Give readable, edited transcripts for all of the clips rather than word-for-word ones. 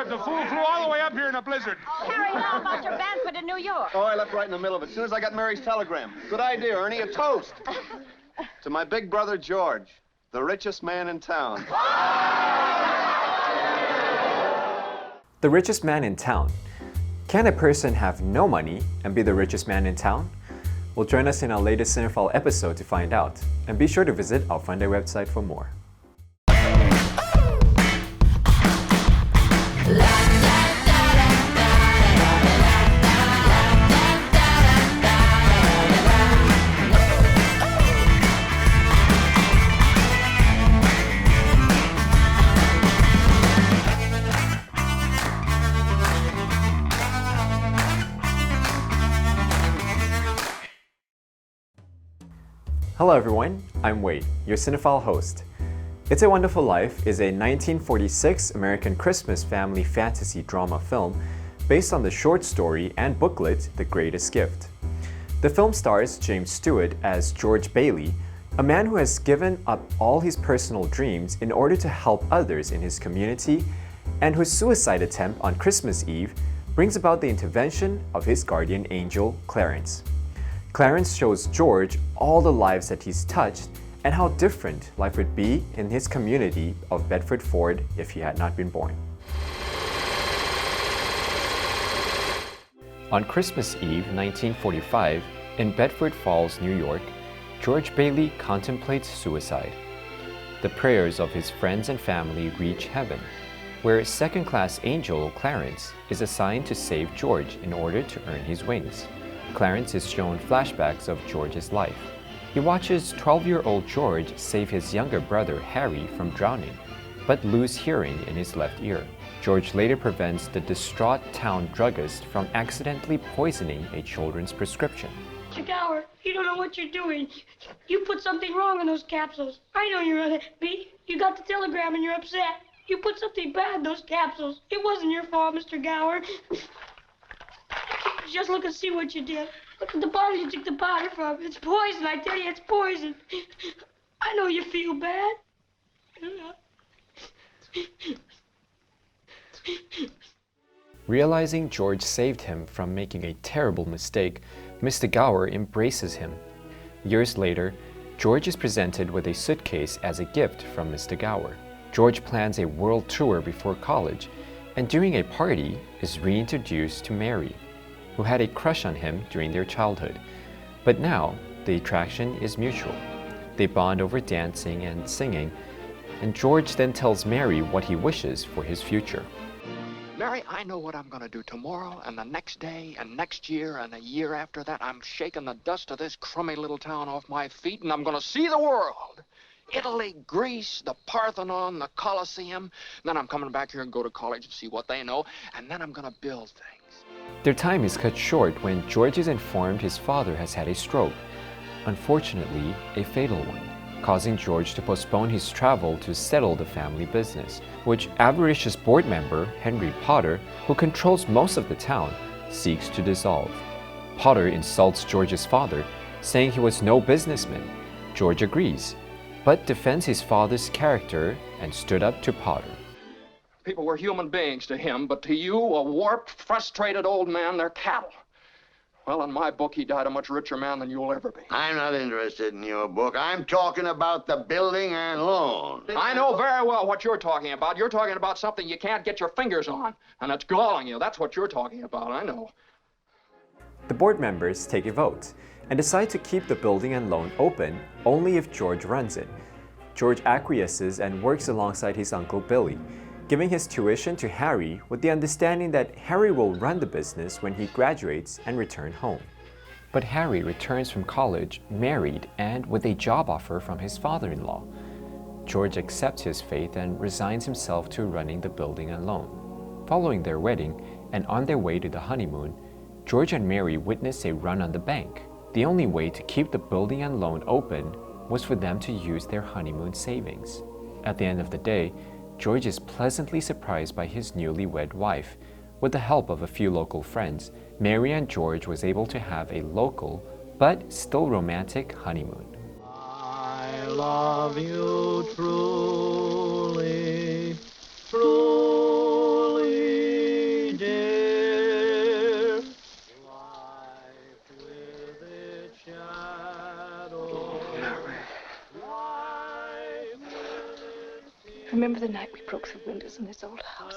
The fool flew all the way up here in a blizzard. Harry, how about your Banford in New York? Oh, I left right in the middle of it. As soon as I got Mary's telegram. Good idea, Ernie. A toast. To my big brother, George, the richest man in town. The richest man in town. Can a person have no money and be the richest man in town? Well, join us in our latest Cinephile episode to find out. And be sure to visit our FUNDAY website for more. Hello everyone, I'm Wade, your Cinephile host. It's a Wonderful Life is a 1946 American Christmas family fantasy drama film based on the short story and booklet The Greatest Gift. The film stars James Stewart as George Bailey, a man who has given up all his personal dreams in order to help others in his community and whose suicide attempt on Christmas Eve brings about the intervention of his guardian angel, Clarence. Clarence shows George all the lives that he's touched and how different life would be in his community of Bedford Ford if he had not been born. On Christmas Eve 1945, in Bedford Falls, New York, George Bailey contemplates suicide. The prayers of his friends and family reach heaven, where second-class angel Clarence is assigned to save George in order to earn his wings. Clarence is shown flashbacks of George's life. He watches 12-year-old George save his younger brother Harry from drowning, but lose hearing in his left ear. George later prevents the distraught town druggist from accidentally poisoning a children's prescription. Mr. Gower, you don't know what you're doing. You put something wrong in those capsules. I know you're unhappy. You got the telegram and you're upset. You put something bad in those capsules. It wasn't your fault, Mr. Gower. Just look and see what you did. Look at the bottle you took the powder from. It's poison, I tell you, it's poison. I know you feel bad. Realizing George saved him from making a terrible mistake, Mr. Gower embraces him. Years later, George is presented with a suitcase as a gift from Mr. Gower. George plans a world tour before college, and during a party is reintroduced to Mary, who had a crush on him during their childhood. But now, the attraction is mutual. They bond over dancing and singing, and George then tells Mary what he wishes for his future. Mary, I know what I'm going to do tomorrow and the next day and next year and a year after that. I'm shaking the dust of this crummy little town off my feet, and I'm going to see the world. Italy, Greece, the Parthenon, the Colosseum. Then I'm coming back here and go to college and see what they know, and then I'm going to build things. Their time is cut short when George is informed his father has had a stroke, unfortunately a fatal one, causing George to postpone his travel to settle the family business, which avaricious board member Henry Potter, who controls most of the town, seeks to dissolve. Potter insults George's father, saying he was no businessman. George agrees, but defends his father's character and stood up to Potter. People were human beings to him, but to you, a warped, frustrated old man, they're cattle. Well, in my book, he died a much richer man than you'll ever be. I'm not interested in your book. I'm talking about the building and loan. I know very well what you're talking about. You're talking about something you can't get your fingers on, and it's galling you. That's what you're talking about, I know. The board members take a vote and decide to keep the building and loan open only if George runs it. George acquiesces and works alongside his uncle Billy, giving his tuition to Harry with the understanding that Harry will run the business when he graduates and return home. But Harry returns from college, married, and with a job offer from his father-in-law. George accepts his fate and resigns himself to running the building and loan. Following their wedding and on their way to the honeymoon, George and Mary witness a run on the bank. The only way to keep the building and loan open was for them to use their honeymoon savings. At the end of the day, George is pleasantly surprised by his newlywed wife, With the help of a few local friends, Mary and George was able to have a local, but still romantic honeymoon. I love you truly, truly, dear. Life with its shadow. Remember the night we broke the windows in this old house?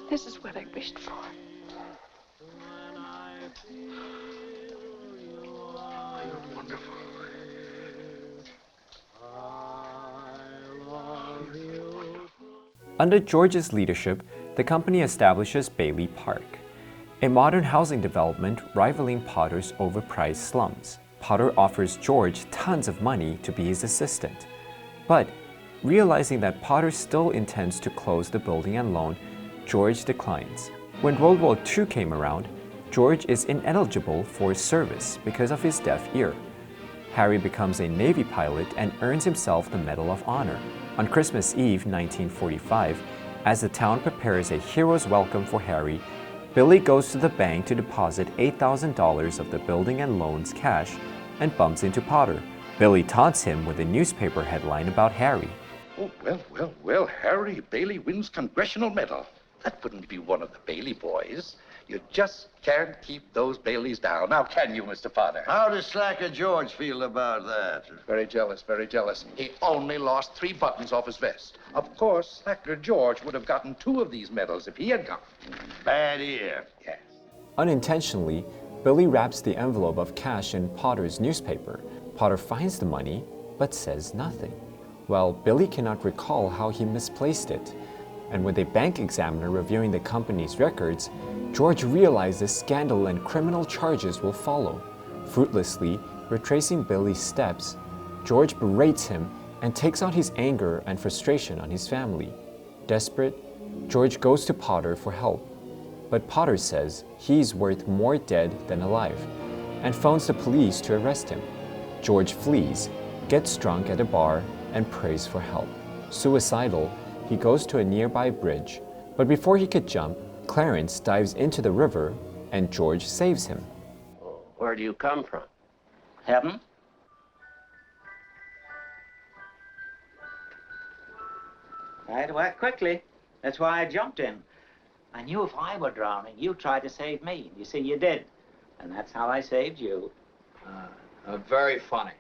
This is what I wished for. Wonderful. Under George's leadership, the company establishes Bailey Park, a modern housing development rivaling Potter's overpriced slums. Potter offers George tons of money to be his assistant. But realizing that Potter still intends to close the building and loan, George declines. When World War II came around, George is ineligible for service because of his deaf ear. Harry becomes a Navy pilot and earns himself the Medal of Honor. On Christmas Eve 1945, as the town prepares a hero's welcome for Harry, Billy goes to the bank to deposit $8,000 of the building and loan's cash and bumps into Potter. Billy taunts him with a newspaper headline about Harry. Oh, well, Harry Bailey wins Congressional Medal. That wouldn't be one of the Bailey boys. You just can't keep those Baileys down. Now, can you, Mr. Potter? How does Slacker George feel about that? Very jealous, very jealous. He only lost 3 buttons off his vest. Of course, Slacker George would have gotten 2 of these medals if he had gone. Bad ear. Yes. Unintentionally, Billy wraps the envelope of cash in Potter's newspaper. Potter finds the money, but says nothing. Well, Billy cannot recall how he misplaced it. And with a bank examiner reviewing the company's records, George realizes scandal and criminal charges will follow. Fruitlessly retracing Billy's steps, George berates him and takes out his anger and frustration on his family. Desperate, George goes to Potter for help. But Potter says he's worth more dead than alive and phones the police to arrest him. George flees, gets drunk at a bar, and prays for help. Suicidal, he goes to a nearby bridge, but before he could jump, Clarence dives into the river and George saves him. Where do you come from? Heaven? I had to act quickly. That's why I jumped in. I knew if I were drowning, you'd try to save me. You see, you did. And that's how I saved you. Very funny.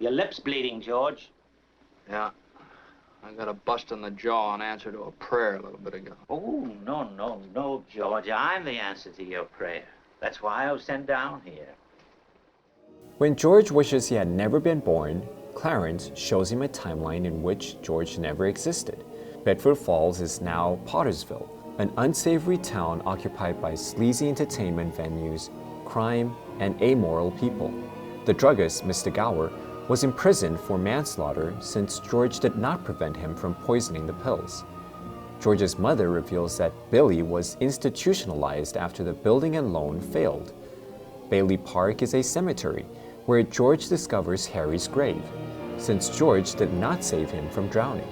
Your lip's bleeding, George. Yeah. I got a bust in the jaw in answer to a prayer a little bit ago. Oh, no, George. I'm the answer to your prayer. That's why I was sent down here. When George wishes he had never been born, Clarence shows him a timeline in which George never existed. Bedford Falls is now Pottersville, an unsavory town occupied by sleazy entertainment venues, crime, and amoral people. The druggist, Mr. Gower, was imprisoned for manslaughter since George did not prevent him from poisoning the pills. George's mother reveals that Billy was institutionalized after the building and loan failed. Bailey Park is a cemetery where George discovers Harry's grave, since George did not save him from drowning.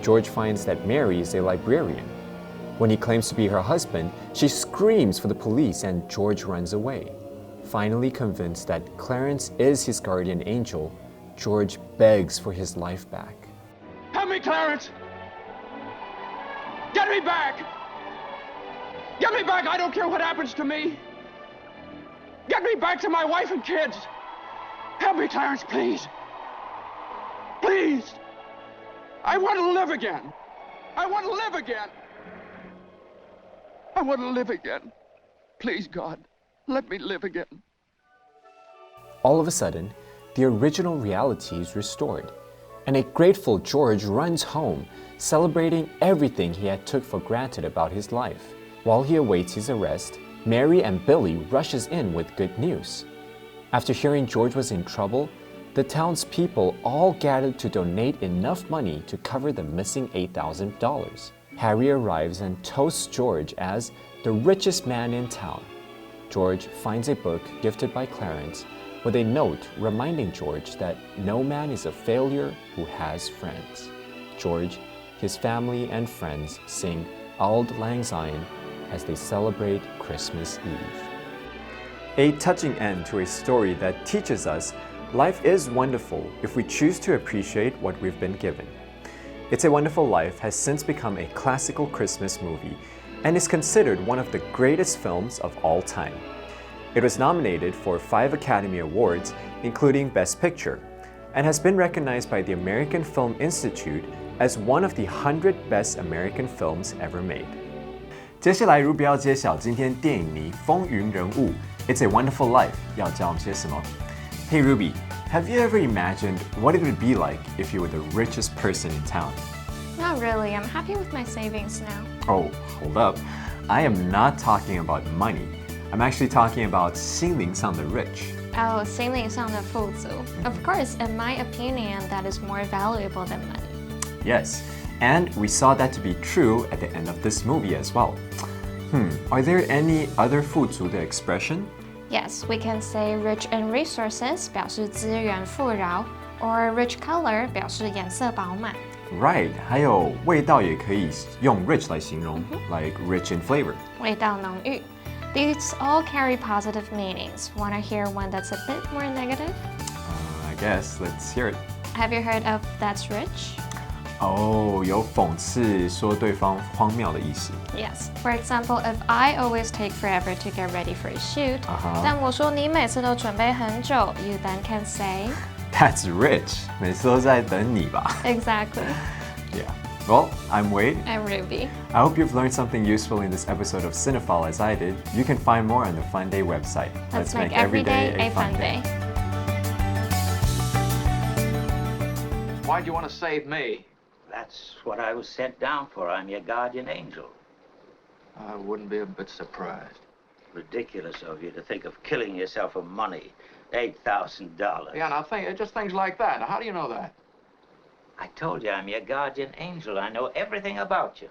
George finds that Mary is a librarian. When he claims to be her husband, she screams for the police and George runs away. Finally convinced that Clarence is his guardian angel, George begs for his life back. Help me, Clarence! Get me back! Get me back! I don't care what happens to me! Get me back to my wife and kids! Help me, Clarence, please! Please! I want to live again! I want to live again! I want to live again. Please, God, let me live again. All of a sudden, the original reality is restored, and a grateful George runs home, celebrating everything he had took for granted about his life. While he awaits his arrest, Mary and Billy rushes in with good news. After hearing George was in trouble, the townspeople all gathered to donate enough money to cover the missing $8,000. Harry arrives and toasts George as the richest man in town. George finds a book gifted by Clarence with a note reminding George that no man is a failure who has friends. George, his family, and friends sing Auld Lang Syne as they celebrate Christmas Eve. A touching end to a story that teaches us life is wonderful if we choose to appreciate what we've been given. It's a Wonderful Life has since become a classical Christmas movie and is considered one of the greatest films of all time. It was nominated for 5 Academy Awards, including Best Picture, and has been recognized by the American Film Institute as one of the 100 best American films ever made. 接下来Ruby 要揭晓今天电影迷风云人物 It's a Wonderful Life 要教我们些什么。Hey Ruby, have you ever imagined what it would be like if you were the richest person in town? Not really. I'm happy with my savings now. Oh, hold up. I am not talking about money. I'm actually talking about 心灵上的 rich. Oh, 心灵上的富足. Of course, in my opinion, that is more valuable than money. Yes, and we saw that to be true at the end of this movie as well. Are there any other 富足的 expression? Yes, we can say rich in resources 表示资源富饶 or rich color 表示颜色饱满. Right, 还有味道也可以用 rich 来形容 like rich in flavor. 味道浓郁. These all carry positive meanings. Want to hear one that's a bit more negative? I guess, let's hear it. Have you heard of that's rich? 哦，有讽刺说对方荒谬的意思。Yes. For example, if I always take forever to get ready for a shoot, 但我说你每次都准备很久, you then can say, That's rich. 每次都在等你吧。Exactly. Yeah. Well, I'm Wade. I'm Ruby. I hope you've learned something useful in this episode of Cinephile as I did. You can find more on the FUNDAY website. Let's make every day a fun day. Why'd you want to save me? That's what I was sent down for. I'm your guardian angel. I wouldn't be a bit surprised. Ridiculous of you to think of killing yourself for money. $8,000. Yeah, now just things like that. Now, how do you know that? I told you I'm your guardian angel. I know everything about you.